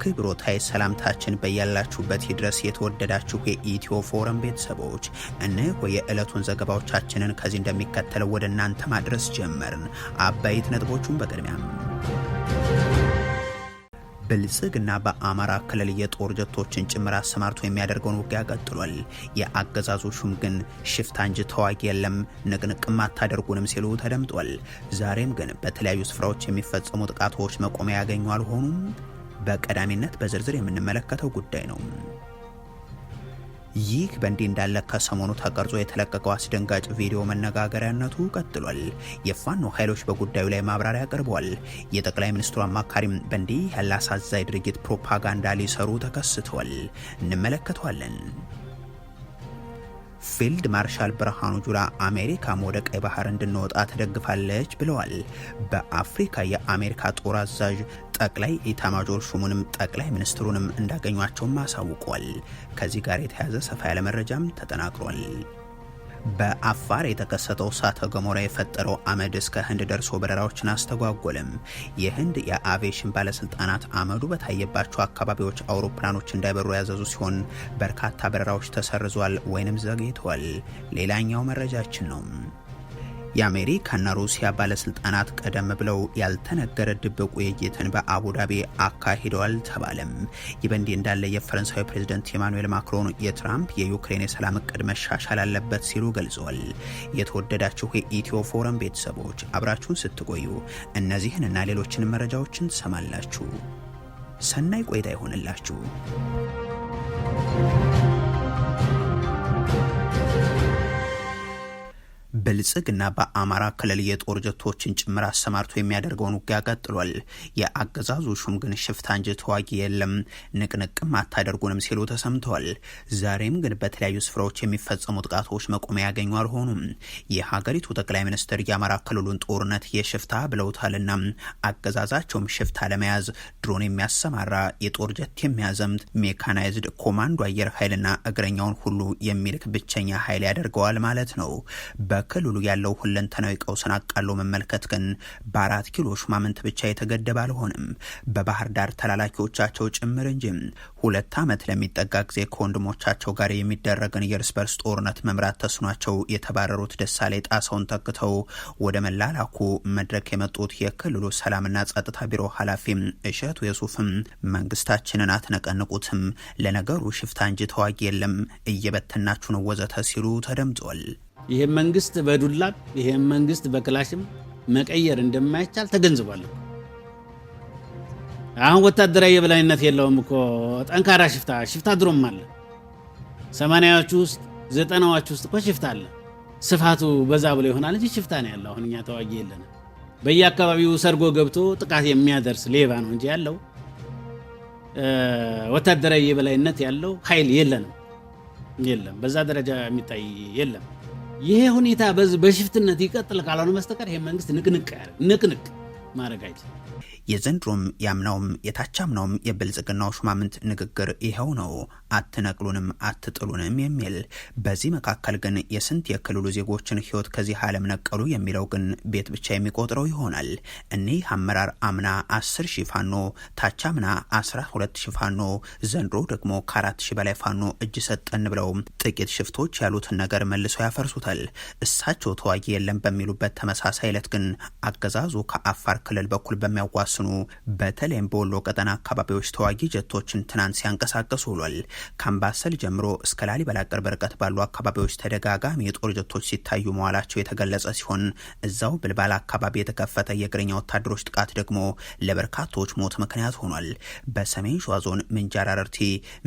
አክብሮታይ ሰላምታችን በያላችሁበት ይድረስ። የተወደዳችሁ የኢትዮ ፎረም ቤተሰቦች እነሆ የዕለቱን ዘገባዎቻችንን ከዚህ እንደሚከተለው ወደ እናንተ ማድረስ ጀመርን። አበይት ነጥቦቹን በቅድሚያም ብልጽግና በአማራ ክልል የጦር ጀቶችን ጭምር አሰማርቶ የሚያደርገውን ውጊያ ቀጥሏል። የአገዛዙ ሹም ግን ሽፍታ እንጂ ተዋጊ የለም፣ ንቅንቅም አታደርጉንም ሲሉ ተደምጧል። ዛሬም ግን በተለያዩ ስፍራዎች የሚፈጸሙ ጥቃቶች መቆሚያ ያገኙ አልሆኑም። በቀዳሚነት በዝርዝር የምንመለከተው ጉዳይ ነው። ይህ በእንዲህ እንዳለ ከሰሞኑ ተቀርጾ የተለቀቀው አስደንጋጭ ቪዲዮ መነጋገሪያነቱ ቀጥሏል። የፋኖ ኃይሎች በጉዳዩ ላይ ማብራሪያ አቅርበዋል። የጠቅላይ ሚኒስትሩ አማካሪም በእንዲህ ያለ አሳዛኝ ድርጊት ፕሮፓጋንዳ ሊሰሩ ተከስተዋል። እንመለከተዋለን። ፊልድ ማርሻል ብርሃኑ ጁላ አሜሪካም ወደ ቀይ ባህር እንድንወጣ ትደግፋለች ብለዋል። በአፍሪካ የአሜሪካ ጦር አዛዥ ጠቅላይ ኢታማጆር ሹሙንም ጠቅላይ ሚኒስትሩንም እንዳገኟቸውም አሳውቋል። ከዚህ ጋር የተያዘ ሰፋ ያለ መረጃም ተጠናክሯል። በአፋር የተከሰተው እሳተ ገሞራ የፈጠረው አመድ እስከ ህንድ ደርሶ በረራዎችን አስተጓጎለም። የህንድ የአቪዬሽን ባለስልጣናት አመዱ በታየባቸው አካባቢዎች አውሮፕላኖች እንዳይበሩ ያዘዙ ሲሆን በርካታ በረራዎች ተሰርዟል ወይንም ዘግይተዋል። ሌላኛው መረጃችን ነው። የአሜሪካና ሩሲያ ባለስልጣናት ቀደም ብለው ያልተነገረ ድብቅ ውይይትን በአቡዳቢ አካሂደዋል ተባለም። ይህ በእንዲህ እንዳለ የፈረንሳዊ ፕሬዝዳንት ኢማኑኤል ማክሮን የትራምፕ የዩክሬን የሰላም እቅድ መሻሻል አለበት ሲሉ ገልጸዋል። የተወደዳችሁ የኢትዮ ፎረም ቤተሰቦች አብራችሁን ስትቆዩ እነዚህን እና ሌሎችንም መረጃዎችን ትሰማላችሁ። ሰናይ ቆይታ ይሆንላችሁ። ብልጽግና በአማራ ክልል የጦር ጀቶችን ጭምር አሰማርቶ የሚያደርገውን ውጊያ ቀጥሏል። የአገዛዙ ሹም ግን ሽፍታ እንጂ ተዋጊ የለም፣ ንቅንቅም አታደርጉንም ሲሉ ተሰምተዋል። ዛሬም ግን በተለያዩ ስፍራዎች የሚፈጸሙ ጥቃቶች መቆሚያ ያገኙ አልሆኑም። የሀገሪቱ ጠቅላይ ሚኒስትር የአማራ ክልሉን ጦርነት የሽፍታ ብለውታልና አገዛዛቸውም ሽፍታ ለመያዝ ድሮን የሚያሰማራ የጦር ጀት የሚያዘምት ሜካናይዝድ ኮማንዶ አየር ኃይልና እግረኛውን ሁሉ የሚልክ ብቸኛ ኃይል ያደርገዋል ማለት ነው። በክልሉ ያለው ሁለንተናዊ ቀውስን አቃሎ መመልከት ግን በ4 ኪሎ ሹማምንት ብቻ የተገደበ አልሆነም። በባህር ዳር ተላላኪዎቻቸው ጭምር እንጂ 2 ዓመት ለሚጠጋ ጊዜ ከወንድሞቻቸው ጋር የሚደረግን የእርስ በርስ ጦርነት መምራት ተስኗቸው የተባረሩት ደሳለኝ ጣሰውን ተክተው ወደ መላላኩ መድረክ የመጡት የክልሉ ሰላምና ጸጥታ ቢሮ ኃላፊም እሸቱ የሱፍም መንግስታችንን አትነቀንቁትም፣ ለነገሩ ሽፍታ እንጂ ተዋጊ የለም፣ እየበተናችሁ ነው ወዘተ ሲሉ ተደምጧል። ይሄን መንግስት በዱላ ይሄን መንግስት በክላሽም መቀየር እንደማይቻል ተገንዝቧል። አሁን ወታደራዊ የበላይነት የለውም እኮ ጠንካራ ሽፍታ ድሮም አለ። 80ዎቹ ውስጥ 90ዎቹ ውስጥ እኮ ሽፍታ አለ። ስፋቱ በዛ ብሎ ይሆናል እንጂ ሽፍታ ነው ያለው። አሁን እኛ ተዋጊ የለንም። በየአካባቢው ሰርጎ ገብቶ ጥቃት የሚያደርስ ሌባ ነው እንጂ ያለው ወታደራዊ የበላይነት ያለው ኃይል የለም። በዛ ደረጃ የሚታይ የለም። ይሄ ሁኔታ በሽፍትነት ይቀጥል ካልሆነ መስተቀር ይሄ መንግስት ንቅንቅ ማድረግ አይችልም። የዘንድሮም ያምናውም የታቻምናውም የብልጽግናው ሹማምንት ንግግር ይኸው ነው፣ አትነቅሉንም አትጥሉንም የሚል። በዚህ መካከል ግን የስንት የክልሉ ዜጎችን ህይወት ከዚህ ዓለም ነቀሉ የሚለው ግን ቤት ብቻ የሚቆጥረው ይሆናል። እኒህ አመራር አምና 10 ሺህ ፋኖ፣ ታቻምና 12 ሺህ ፋኖ፣ ዘንድሮ ደግሞ ከ4 ሺህ በላይ ፋኖ እጅ ሰጠን ብለው ጥቂት ሽፍቶች ያሉትን ነገር መልሰው ያፈርሱታል። እሳቸው ተዋጊ የለም በሚሉበት ተመሳሳይ ዕለት ግን አገዛዙ ከአፋር ክልል በኩል በሚያዋስ በተለይም በወሎ ቀጠና አካባቢዎች ተዋጊ ጀቶችን ትናንት ሲያንቀሳቀሱ ውሏል። ከአምባሰል ጀምሮ እስከ ላሊበላ ቅርብ ርቀት ባሉ አካባቢዎች ተደጋጋሚ የጦር ጀቶች ሲታዩ መዋላቸው የተገለጸ ሲሆን እዛው ብልባላ አካባቢ የተከፈተ የእግረኛ ወታደሮች ጥቃት ደግሞ ለበርካቶች ሞት ምክንያት ሆኗል። በሰሜን ሸዋ ዞን ምንጃር አረርቲ፣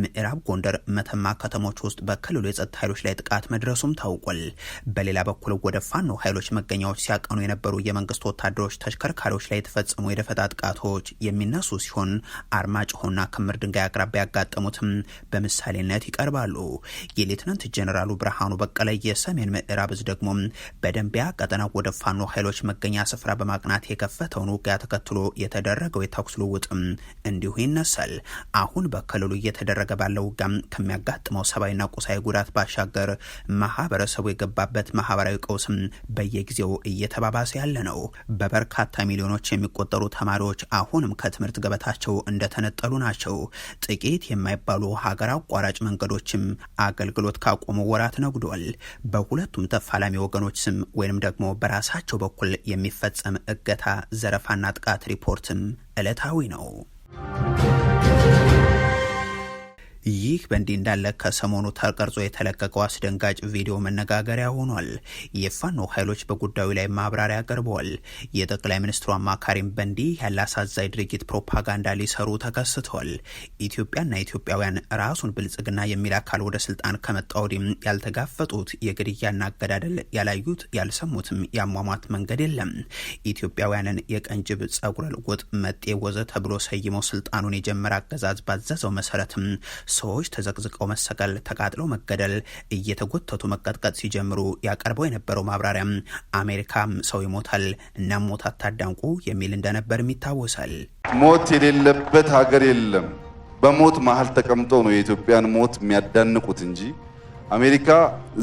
ምዕራብ ጎንደር፣ መተማ ከተሞች ውስጥ በክልሉ የጸጥታ ኃይሎች ላይ ጥቃት መድረሱም ታውቋል። በሌላ በኩል ወደ ፋኖ ኃይሎች መገኛዎች ሲያቀኑ የነበሩ የመንግስት ወታደሮች ተሽከርካሪዎች ላይ የተፈጸሙ የደፈጣ ጥቃቶች የሚነሱ ሲሆን አርማጭሆና ክምር ድንጋይ አቅራቢያ ያጋጠሙትም በምሳሌነት ይቀርባሉ። የሌትናንት ጀነራሉ ብርሃኑ በቀለ የሰሜን ምዕራብ እዝ ደግሞ በደንቢያ ቀጠና ወደ ፋኖ ኃይሎች መገኛ ስፍራ በማቅናት የከፈተውን ውጊያ ተከትሎ የተደረገው የተኩስ ልውውጥም እንዲሁ ይነሳል። አሁን በክልሉ እየተደረገ ባለው ውጊያ ከሚያጋጥመው ሰብአዊና ቁሳዊ ጉዳት ባሻገር ማህበረሰቡ የገባበት ማህበራዊ ቀውስም በየጊዜው እየተባባሰ ያለ ነው። በበርካታ ሚሊዮኖች በሚሊዮኖች የሚቆጠሩ ተማሪዎች አሁንም ከትምህርት ገበታቸው እንደተነጠሉ ናቸው። ጥቂት የማይባሉ ሀገር አቋራጭ መንገዶችም አገልግሎት ካቆሙ ወራት ነጉዷል። በሁለቱም ተፋላሚ ወገኖች ስም ወይንም ደግሞ በራሳቸው በኩል የሚፈጸም እገታ፣ ዘረፋና ጥቃት ሪፖርትም ዕለታዊ ነው። ይህ በእንዲህ እንዳለ ከሰሞኑ ተቀርጾ የተለቀቀው አስደንጋጭ ቪዲዮ መነጋገሪያ ሆኗል። የፋኖ ኃይሎች በጉዳዩ ላይ ማብራሪያ አቅርበዋል። የጠቅላይ ሚኒስትሩ አማካሪም በእንዲህ ያለ አሳዛኝ ድርጊት ፕሮፓጋንዳ ሊሰሩ ተከስተዋል። ኢትዮጵያና ኢትዮጵያውያን ራሱን ብልጽግና የሚል አካል ወደ ስልጣን ከመጣ ወዲህም ያልተጋፈጡት የግድያና አገዳደል፣ ያላዩት ያልሰሙትም ያሟሟት መንገድ የለም። ኢትዮጵያውያንን የቀንጅብ፣ ጸጉረ ልውጥ፣ መጤ ወዘ ተብሎ ሰይመው ስልጣኑን የጀመረ አገዛዝ ባዘዘው መሰረትም ሰዎች ተዘቅዝቀው መሰቀል፣ ተቃጥለው መገደል፣ እየተጎተቱ መቀጥቀጥ ሲጀምሩ ያቀርበው የነበረው ማብራሪያም አሜሪካም ሰው ይሞታል እና ሞት አታዳንቁ የሚል እንደነበርም ይታወሳል። ሞት የሌለበት ሀገር የለም። በሞት መሀል ተቀምጠው ነው የኢትዮጵያን ሞት የሚያዳንቁት እንጂ አሜሪካ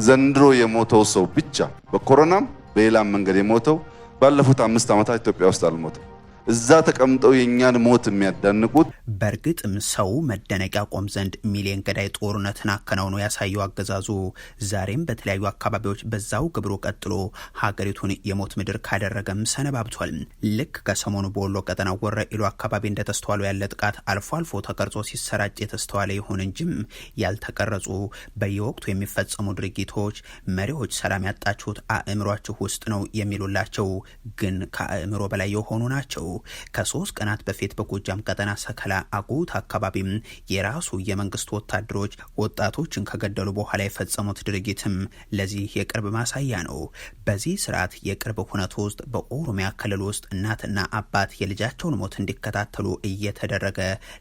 ዘንድሮ የሞተው ሰው ብቻ በኮሮናም በሌላም መንገድ የሞተው ባለፉት 5 ዓመታት ኢትዮጵያ ውስጥ አልሞተም። እዛ ተቀምጠው የኛን ሞት የሚያዳንቁት። በእርግጥም ሰው መደነቂያ ቆም ዘንድ ሚሊዮን ገዳይ ጦርነትን አከናውኖ ያሳየው አገዛዙ ዛሬም በተለያዩ አካባቢዎች በዛው ግብሩ ቀጥሎ ሀገሪቱን የሞት ምድር ካደረገም ሰነባብቷል። ልክ ከሰሞኑ በወሎ ቀጠና ወረኢሉ አካባቢ እንደተስተዋለው ያለ ጥቃት አልፎ አልፎ ተቀርጾ ሲሰራጭ የተስተዋለ ይሁን እንጂም ያልተቀረጹ በየወቅቱ የሚፈጸሙ ድርጊቶች መሪዎች ሰላም ያጣችሁት አእምሯችሁ ውስጥ ነው የሚሉላቸው ግን ከአእምሮ በላይ የሆኑ ናቸው። ከ3 ቀናት በፊት በጎጃም ቀጠና ሰከላ አጉት አካባቢም የራሱ የመንግስት ወታደሮች ወጣቶችን ከገደሉ በኋላ የፈጸሙት ድርጊትም ለዚህ የቅርብ ማሳያ ነው። በዚህ ስርዓት የቅርብ ሁነት ውስጥ በኦሮሚያ ክልል ውስጥ እናትና አባት የልጃቸውን ሞት እንዲከታተሉ እየተደረገ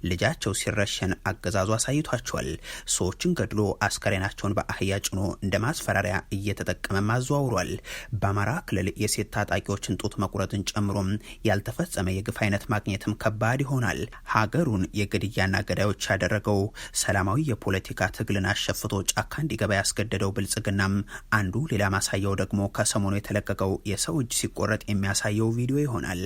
ልጃቸው ሲረሸን አገዛዙ አሳይቷቸዋል። ሰዎችን ገድሎ አስከሬናቸውን በአህያ ጭኖ እንደ ማስፈራሪያ እየተጠቀመ አዘዋውሯል። በአማራ ክልል የሴት ታጣቂዎችን ጡት መቁረጥን ጨምሮም ያልተፈጸመ የግፍ አይነት ማግኘትም ከባድ ይሆናል። ሀገሩን የግድያና ገዳዮች ያደረገው ሰላማዊ የፖለቲካ ትግልን አሸፍቶ ጫካ እንዲገባ ያስገደደው ብልጽግናም አንዱ ሌላ ማሳያው ደግሞ ከሰሞኑ የተለቀቀው የሰው እጅ ሲቆረጥ የሚያሳየው ቪዲዮ ይሆናል።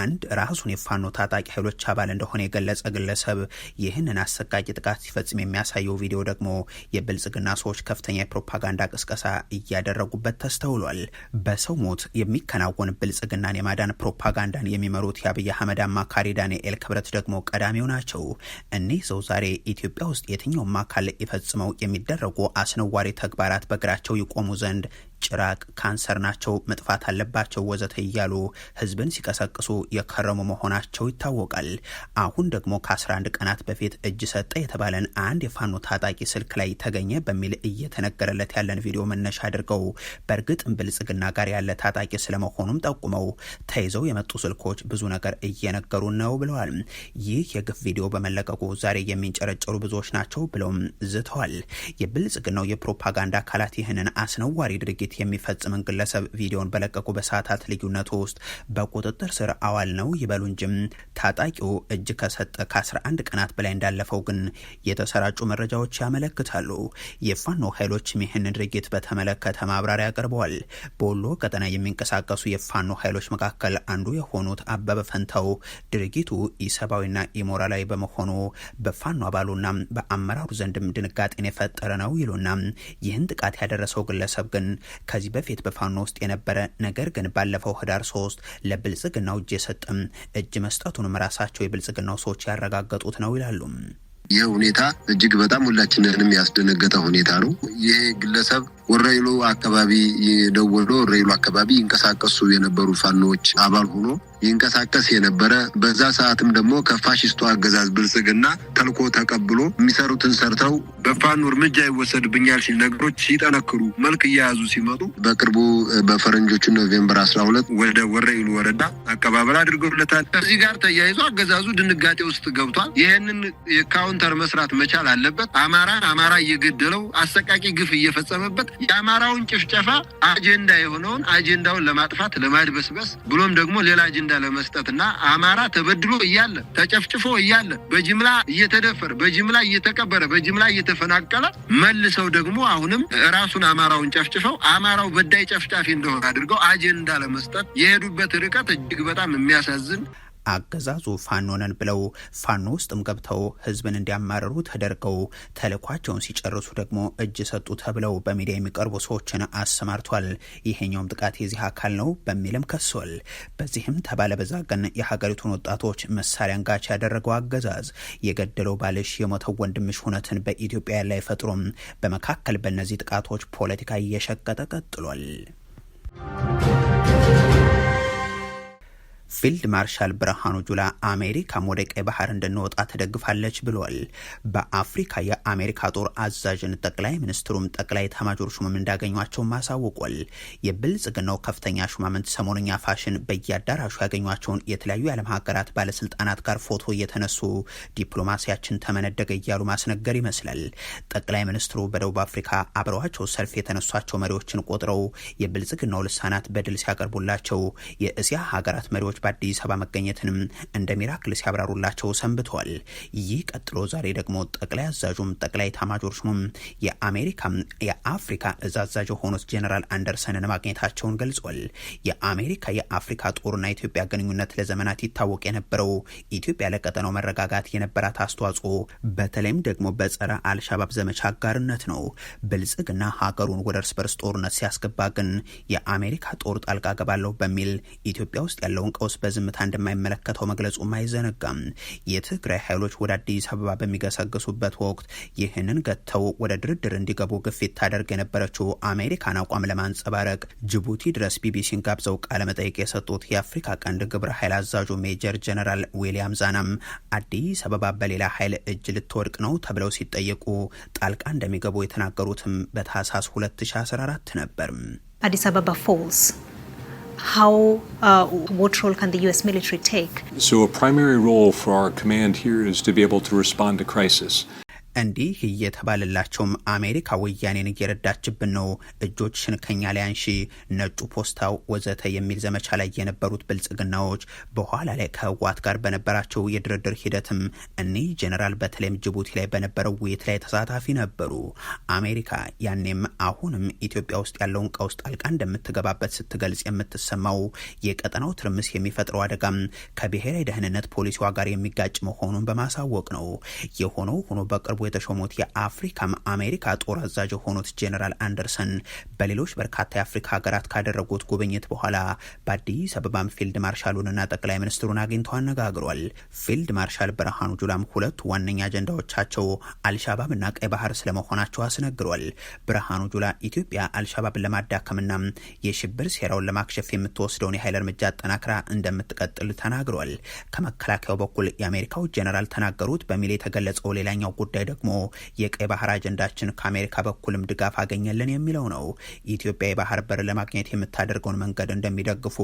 አንድ ራሱን የፋኖ ታጣቂ ኃይሎች አባል እንደሆነ የገለጸ ግለሰብ ይህንን አሰቃቂ ጥቃት ሲፈጽም የሚያሳየው ቪዲዮ ደግሞ የብልጽግና ሰዎች ከፍተኛ የፕሮፓጋንዳ ቅስቀሳ እያደረጉበት ተስተውሏል። በሰው ሞት የሚከናወን ብልጽግናን የማዳን ፕሮፓጋንዳን የሚመሩት የአብይ አህመድ አማካሪ ዳንኤል ክብረት ደግሞ ቀዳሚው ናቸው። እኒህ ሰው ዛሬ ኢትዮጵያ ውስጥ የትኛውም አካል ይፈጽመው የሚደረጉ አስነዋሪ ተግባራት በእግራቸው ይቆሙ ዘንድ ጭራቅ፣ ካንሰር ናቸው፣ መጥፋት አለባቸው ወዘተ እያሉ ህዝብን ሲቀሰቅሱ የከረሙ መሆናቸው ይታወቃል። አሁን ደግሞ ከ11 ቀናት በፊት እጅ ሰጠ የተባለን አንድ የፋኖ ታጣቂ ስልክ ላይ ተገኘ በሚል እየተነገረለት ያለን ቪዲዮ መነሻ አድርገው በእርግጥም ብልጽግና ጋር ያለ ታጣቂ ስለመሆኑም ጠቁመው ተይዘው የመጡ ስልኮች ብዙ ነገር እየነገሩ ነው ብለዋል። ይህ የግፍ ቪዲዮ በመለቀቁ ዛሬ የሚንጨረጨሩ ብዙዎች ናቸው ብለውም ዝተዋል። የብልጽግናው የፕሮፓጋንዳ አካላት ይህንን አስነዋሪ ድርጊት የሚፈጽምን ግለሰብ ቪዲዮን በለቀቁ በሰዓታት ልዩነት ውስጥ በቁጥጥር ስር አዋል ነው ይበሉ እንጂም ታጣቂው እጅ ከሰጠ ከ11 ቀናት በላይ እንዳለፈው ግን የተሰራጩ መረጃዎች ያመለክታሉ። የፋኖ ኃይሎችም ይህንን ድርጊት በተመለከተ ማብራሪያ አቅርበዋል። በወሎ ቀጠና የሚንቀሳቀሱ የፋኖ ኃይሎች መካከል አንዱ የሆኑት አበበ ፈንታው ድርጊቱ ኢሰብአዊና ኢሞራላዊ በመሆኑ በፋኖ አባሉና በአመራሩ ዘንድም ድንጋጤን የፈጠረ ነው ይሉና ይህን ጥቃት ያደረሰው ግለሰብ ግን ከዚህ በፊት በፋኖ ውስጥ የነበረ ነገር ግን ባለፈው ህዳር 3 ለብልጽግናው እጅ የሰጠም እጅ መስጠቱንም ራሳቸው የብልጽግናው ሰዎች ያረጋገጡት ነው ይላሉ። ይህ ሁኔታ እጅግ በጣም ሁላችንንም ያስደነገጠ ሁኔታ ነው። ይህ ግለሰብ ወረኢሉ አካባቢ ደውሎ ወረኢሉ አካባቢ ይንቀሳቀሱ የነበሩ ፋኖች አባል ሆኖ ይንቀሳቀስ የነበረ በዛ ሰዓትም ደግሞ ከፋሺስቱ አገዛዝ ብልጽግና ተልኮ ተቀብሎ የሚሰሩትን ሰርተው በፋኖ እርምጃ ይወሰድብኛል ሲል ነገሮች ሲጠነክሩ መልክ እየያዙ ሲመጡ በቅርቡ በፈረንጆቹ ኖቬምበር 12 ወደ ወረኢሉ ወረዳ አቀባበል አድርገውለታል። ከዚህ ጋር ተያይዞ አገዛዙ ድንጋጤ ውስጥ ገብቷል። ይህንን የካውንተር መስራት መቻል አለበት። አማራ እየገደለው አሰቃቂ ግፍ እየፈጸመበት የአማራውን ጭፍጨፋ አጀንዳ የሆነውን አጀንዳውን ለማጥፋት ለማድበስበስ ብሎም ደግሞ ሌላ አጀንዳ አጀንዳ ለመስጠትና አማራ ተበድሎ እያለ ተጨፍጭፎ እያለ በጅምላ እየተደፈረ በጅምላ እየተቀበረ በጅምላ እየተፈናቀለ መልሰው ደግሞ አሁንም ራሱን አማራውን ጨፍጭፈው አማራው በዳይ ጨፍጫፊ እንደሆነ አድርገው አጀንዳ ለመስጠት የሄዱበት ርቀት እጅግ በጣም የሚያሳዝን። አገዛዙ ፋኖነን ብለው ፋኖ ውስጥም ገብተው ህዝብን እንዲያማረሩ ተደርገው ተልኳቸውን ሲጨርሱ ደግሞ እጅ ሰጡ ተብለው በሚዲያ የሚቀርቡ ሰዎችን አሰማርቷል። ይሄኛውም ጥቃት የዚህ አካል ነው በሚልም ከሷል። በዚህም ተባለ በዛ ግን የሀገሪቱን ወጣቶች መሳሪያ አንጋች ያደረገው አገዛዝ የገደለው ባልሽ የሞተው ወንድምሽ ሁነትን በኢትዮጵያ ላይ ፈጥሮም በመካከል በእነዚህ ጥቃቶች ፖለቲካ እየሸቀጠ ቀጥሏል። ፊልድ ማርሻል ብርሃኑ ጁላ አሜሪካም ወደ ቀይ ባህር እንድንወጣ ተደግፋለች ብሏል። በአፍሪካ የአሜሪካ ጦር አዛዥን ጠቅላይ ሚኒስትሩም ጠቅላይ ኤታማዦር ሹምም እንዳገኟቸው ማሳወቋል። የብልጽግናው ከፍተኛ ሹማምንት ሰሞኑኛ ፋሽን በየአዳራሹ ያገኟቸውን የተለያዩ የዓለም ሀገራት ባለስልጣናት ጋር ፎቶ እየተነሱ ዲፕሎማሲያችን ተመነደገ እያሉ ማስነገር ይመስላል። ጠቅላይ ሚኒስትሩ በደቡብ አፍሪካ አብረዋቸው ሰልፍ የተነሷቸው መሪዎችን ቆጥረው የብልጽግናው ልሳናት በድል ሲያቀርቡላቸው የእስያ ሀገራት መሪዎች በአዲስ አበባ መገኘትንም እንደ ሚራክል ሲያብራሩላቸው ሰንብተዋል። ይህ ቀጥሎ ዛሬ ደግሞ ጠቅላይ አዛዡም ጠቅላይ ኤታማዦር ሹሙም የአሜሪካ የአፍሪካ እዝ አዛዥ የሆኑት ጄኔራል አንደርሰንን ማግኘታቸውን ገልጿል። የአሜሪካ የአፍሪካ ጦርና ኢትዮጵያ ግንኙነት ለዘመናት ይታወቅ የነበረው ኢትዮጵያ ለቀጠናው መረጋጋት የነበራት አስተዋጽኦ በተለይም ደግሞ በጸረ አልሻባብ ዘመቻ አጋርነት ነው። ብልጽግና ሀገሩን ወደ እርስ በርስ ጦርነት ሲያስገባ ግን የአሜሪካ ጦር ጣልቃ ገባለሁ በሚል ኢትዮጵያ ውስጥ ያለውን ቀውስ በዝምታ እንደማይመለከተው መግለጹም አይዘነጋም። የትግራይ ኃይሎች ወደ አዲስ አበባ በሚገሰግሱበት ወቅት ይህንን ገተው ወደ ድርድር እንዲገቡ ግፊት ታደርግ የነበረችው አሜሪካን አቋም ለማንጸባረቅ ጅቡቲ ድረስ ቢቢሲን ጋብዘው ቃለመጠይቅ የሰጡት የአፍሪካ ቀንድ ግብረ ኃይል አዛዡ ሜጀር ጀነራል ዊሊያም ዛናም አዲስ አበባ በሌላ ኃይል እጅ ልትወድቅ ነው ተብለው ሲጠየቁ ጣልቃ እንደሚገቡ የተናገሩትም በታህሳስ 2014 ነበር። Addis Ababa falls. What role can the US military take? So a primary role for our command here is to be able to respond to crisis. እንዲህ እየተባለላቸውም አሜሪካ ወያኔን እየረዳችብን ነው፣ እጆችሽን ከኛ ላይ አንሺ፣ ነጩ ፖስታው ወዘተ የሚል ዘመቻ ላይ የነበሩት ብልጽግናዎች በኋላ ላይ ከህወሓት ጋር በነበራቸው የድርድር ሂደትም እኒህ ጄኔራል በተለይም ጅቡቲ ላይ በነበረው ውይይት ላይ ተሳታፊ ነበሩ። አሜሪካ ያኔም አሁንም ኢትዮጵያ ውስጥ ያለውን ቀውስ ጣልቃ እንደምትገባበት ስትገልጽ የምትሰማው የቀጠናው ትርምስ የሚፈጥረው አደጋም ከብሔራዊ ደህንነት ፖሊሲዋ ጋር የሚጋጭ መሆኑን በማሳወቅ ነው። የሆነው ሆኖ በቅርቡ የተሾሙት የአፍሪካም አሜሪካ ጦር አዛዥ የሆኑት ጄኔራል አንደርሰን በሌሎች በርካታ የአፍሪካ ሀገራት ካደረጉት ጉብኝት በኋላ በአዲስ አበባም ፊልድ ማርሻሉንና ጠቅላይ ሚኒስትሩን አግኝተው አነጋግሯል። ፊልድ ማርሻል ብርሃኑ ጁላም ሁለቱ ዋነኛ አጀንዳዎቻቸው አልሻባብና ቀይ ባህር ስለመሆናቸው አስነግሯል። ብርሃኑ ጁላ ኢትዮጵያ አልሻባብን ለማዳከምና የሽብር ሴራውን ለማክሸፍ የምትወስደውን የኃይል እርምጃ አጠናክራ እንደምትቀጥል ተናግሯል። ከመከላከያው በኩል የአሜሪካው ጄኔራል ተናገሩት በሚል የተገለጸው ሌላኛው ጉዳይ ደግሞ የቀይ ባህር አጀንዳችን ከአሜሪካ በኩልም ድጋፍ አገኘልን የሚለው ነው። ኢትዮጵያ የባህር በር ለማግኘት የምታደርገውን መንገድ እንደሚደግፉ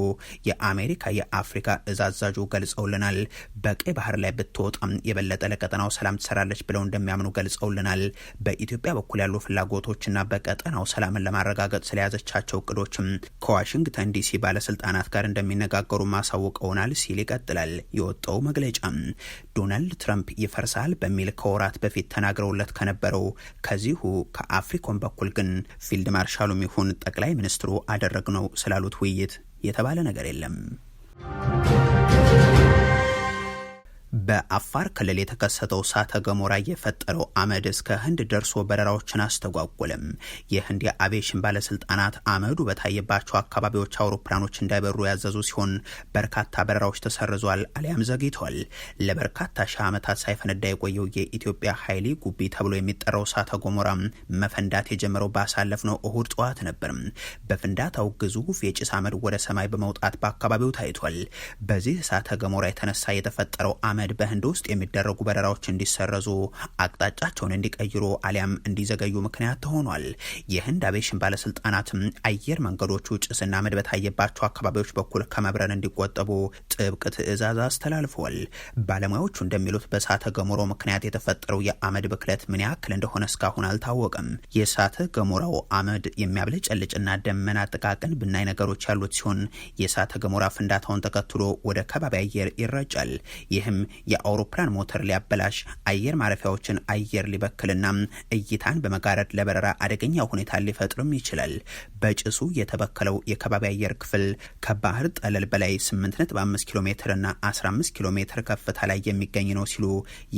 የአሜሪካ የአፍሪካ እዝ አዛዡ ገልጸውልናል። በቀይ ባህር ላይ ብትወጣም የበለጠ ለቀጠናው ሰላም ትሰራለች ብለው እንደሚያምኑ ገልጸውልናል። በኢትዮጵያ በኩል ያሉ ፍላጎቶችና በቀጠናው ሰላምን ለማረጋገጥ ስለያዘቻቸው እቅዶችም ከዋሽንግተን ዲሲ ባለስልጣናት ጋር እንደሚነጋገሩ ማሳውቀውናል ሲል ይቀጥላል የወጣው መግለጫ። ዶናልድ ትራምፕ ይፈርሳል በሚል ከወራት በፊት ተናግረውለት ከነበረው ከዚሁ ከአፍሪኮም በኩል ግን ፊልድ ማርሻሉም ይሁን ጠቅላይ ሚኒስትሩ አደረግነው ስላሉት ውይይት የተባለ ነገር የለም። በአፋር ክልል የተከሰተው እሳተ ገሞራ የፈጠረው አመድ እስከ ህንድ ደርሶ በረራዎችን አስተጓጎለም። የህንድ የአቪዬሽን ባለስልጣናት አመዱ በታየባቸው አካባቢዎች አውሮፕላኖች እንዳይበሩ ያዘዙ ሲሆን በርካታ በረራዎች ተሰርዟል አሊያም ዘግይቷል። ለበርካታ ሺህ ዓመታት ሳይፈነዳ የቆየው የኢትዮጵያ ኃይሊ ጉቢ ተብሎ የሚጠራው እሳተ ገሞራ መፈንዳት የጀመረው ባሳለፍነው እሁድ ጠዋት ነበር። በፍንዳታው ግዙፍ የጭስ አመድ ወደ ሰማይ በመውጣት በአካባቢው ታይቷል። በዚህ እሳተ ገሞራ የተነሳ የተፈጠረው አህመድ በህንድ ውስጥ የሚደረጉ በረራዎች እንዲሰረዙ፣ አቅጣጫቸውን እንዲቀይሩ አሊያም እንዲዘገዩ ምክንያት ሆኗል። የህንድ አቪዬሽን ባለስልጣናትም አየር መንገዶቹ ጭስና አመድ በታየባቸው አካባቢዎች በኩል ከመብረር እንዲቆጠቡ ጥብቅ ትዕዛዝ አስተላልፈዋል። ባለሙያዎቹ እንደሚሉት በእሳተ ገሞራው ምክንያት የተፈጠረው የአመድ ብክለት ምን ያክል እንደሆነ እስካሁን አልታወቀም። የእሳተ ገሞራው አመድ የሚያብለጨልጭና ደመና ጥቃቅን ብናኝ ነገሮች ያሉት ሲሆን የእሳተ ገሞራ ፍንዳታውን ተከትሎ ወደ ከባቢ አየር ይረጫል። ይህም የአውሮፕላን ሞተር ሊያበላሽ፣ አየር ማረፊያዎችን አየር ሊበክልና እይታን በመጋረድ ለበረራ አደገኛ ሁኔታ ሊፈጥርም ይችላል። በጭሱ የተበከለው የከባቢ አየር ክፍል ከባህር ጠለል በላይ 8.5 ኪሎ ሜትር እና 15 ኪሎ ሜትር ከፍታ ላይ የሚገኝ ነው ሲሉ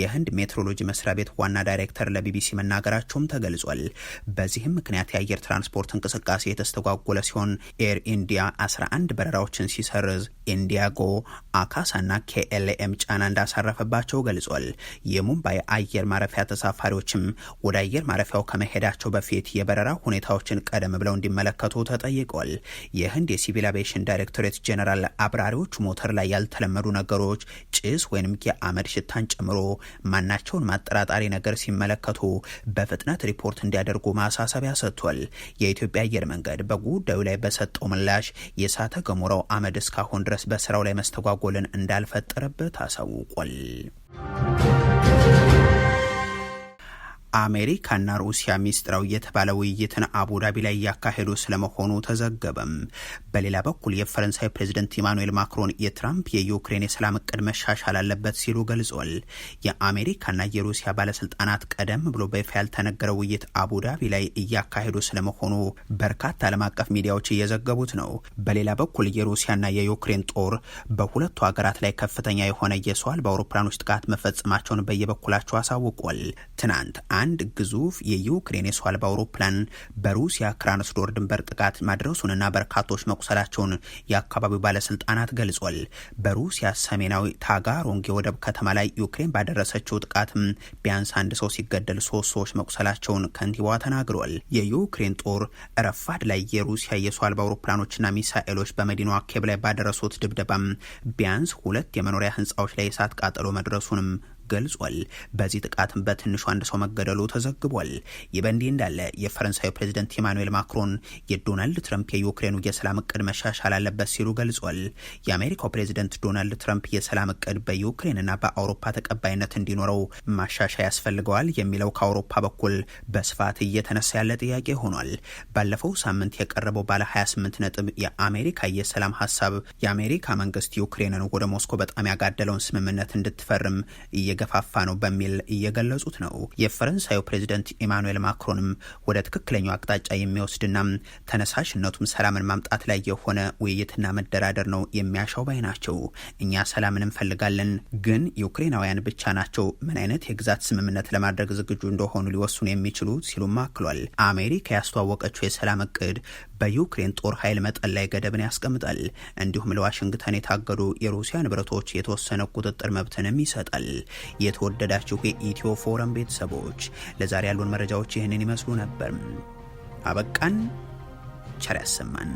የህንድ ሜትሮሎጂ መስሪያ ቤት ዋና ዳይሬክተር ለቢቢሲ መናገራቸውም ተገልጿል። በዚህም ምክንያት የአየር ትራንስፖርት እንቅስቃሴ የተስተጓጎለ ሲሆን ኤር ኢንዲያ 11 በረራዎችን ሲሰርዝ ኢንዲያጎ፣ አካሳና KLM ጫና እንዳሳረፈባቸው ገልጿል። የሙምባይ አየር ማረፊያ ተሳፋሪዎችም ወደ አየር ማረፊያው ከመሄዳቸው በፊት የበረራ ሁኔታዎችን ቀደም ብለው እንዲመለከቱ ተጠይቀዋል። የህንድ የሲቪል አቪዬሽን ዳይሬክቶሬት ጄኔራል አብራሪዎች ሞተር ላይ ያልተለመዱ ነገሮች፣ ጭስ ወይም የአመድ ሽታን ጨምሮ ማናቸውን ማጠራጣሪ ነገር ሲመለከቱ በፍጥነት ሪፖርት እንዲያደርጉ ማሳሰቢያ ሰጥቷል። የኢትዮጵያ አየር መንገድ በጉዳዩ ላይ በሰጠው ምላሽ የእሳተ ገሞራው አመድ እስካሁን ድረስ በስራው ላይ መስተጓጎልን እንዳልፈጠረበት አሳውቋል። አሜሪካና ሩሲያ ሚስጥራዊ የተባለ ውይይትን አቡዳቢ ላይ ያካሄዱ ስለመሆኑ ተዘገበም። በሌላ በኩል የፈረንሳይ ፕሬዝዳንት ኢማኑኤል ማክሮን የትራምፕ የዩክሬን የሰላም እቅድ መሻሻል አለበት ሲሉ ገልጿል። የአሜሪካና የሩሲያ ባለስልጣናት ቀደም ብሎ በይፋ ያልተነገረ ውይይት አቡዳቢ ላይ እያካሄዱ ስለመሆኑ በርካታ ዓለም አቀፍ ሚዲያዎች እየዘገቡት ነው። በሌላ በኩል የሩሲያና የዩክሬን ጦር በሁለቱ ሀገራት ላይ ከፍተኛ የሆነ የሰው አልባ አውሮፕላኖች ጥቃት መፈጸማቸውን በየበኩላቸው አሳውቋል። ትናንት አንድ ግዙፍ የዩክሬን የሰው አልባ አውሮፕላን በሩሲያ ክራስኖዳር ድንበር ጥቃት ማድረሱንና በርካቶች መቁሰላቸውን የአካባቢው ባለስልጣናት ገልጿል። በሩሲያ ሰሜናዊ ታጋሮንግ የወደብ ከተማ ላይ ዩክሬን ባደረሰችው ጥቃትም ቢያንስ አንድ ሰው ሲገደል 3 ሰዎች መቁሰላቸውን ከንቲባዋ ተናግረዋል። የዩክሬን ጦር ረፋድ ላይ የሩሲያ የሰው አልባ አውሮፕላኖችና ሚሳኤሎች በመዲናዋ ኬብ ላይ ባደረሱት ድብደባም ቢያንስ 2 የመኖሪያ ህንፃዎች ላይ የእሳት ቃጠሎ መድረሱንም ገልጿል። በዚህ ጥቃትም በትንሹ አንድ ሰው መገደሉ ተዘግቧል። ይህ በእንዲህ እንዳለ የፈረንሳዩ ፕሬዝዳንት ኢማኑኤል ማክሮን የዶናልድ ትራምፕ የዩክሬኑ የሰላም እቅድ መሻሻል አለበት ሲሉ ገልጿል። የአሜሪካው ፕሬዝዳንት ዶናልድ ትራምፕ የሰላም እቅድ በዩክሬንና በአውሮፓ ተቀባይነት እንዲኖረው ማሻሻያ ያስፈልገዋል የሚለው ከአውሮፓ በኩል በስፋት እየተነሳ ያለ ጥያቄ ሆኗል። ባለፈው ሳምንት የቀረበው ባለ 28 ነጥብ የአሜሪካ የሰላም ሀሳብ የአሜሪካ መንግስት ዩክሬንን ወደ ሞስኮ በጣም ያጋደለውን ስምምነት እንድትፈርም ገፋፋ ነው በሚል እየገለጹት ነው። የፈረንሳዩ ፕሬዝዳንት ኢማኑኤል ማክሮንም ወደ ትክክለኛው አቅጣጫ የሚወስድና ተነሳሽነቱም ሰላምን ማምጣት ላይ የሆነ ውይይትና መደራደር ነው የሚያሻው ባይ ናቸው። እኛ ሰላምን እንፈልጋለን፣ ግን ዩክሬናውያን ብቻ ናቸው ምን አይነት የግዛት ስምምነት ለማድረግ ዝግጁ እንደሆኑ ሊወስኑ የሚችሉት ሲሉም አክሏል። አሜሪካ ያስተዋወቀችው የሰላም እቅድ በዩክሬን ጦር ኃይል መጠን ላይ ገደብን ያስቀምጣል። እንዲሁም ለዋሽንግተን የታገዱ የሩሲያ ንብረቶች የተወሰነ ቁጥጥር መብትንም ይሰጣል። የተወደዳችሁ የኢትዮ ፎረም ቤተሰቦች ለዛሬ ያሉን መረጃዎች ይህንን ይመስሉ ነበር። አበቃን። ቸር ያሰማን።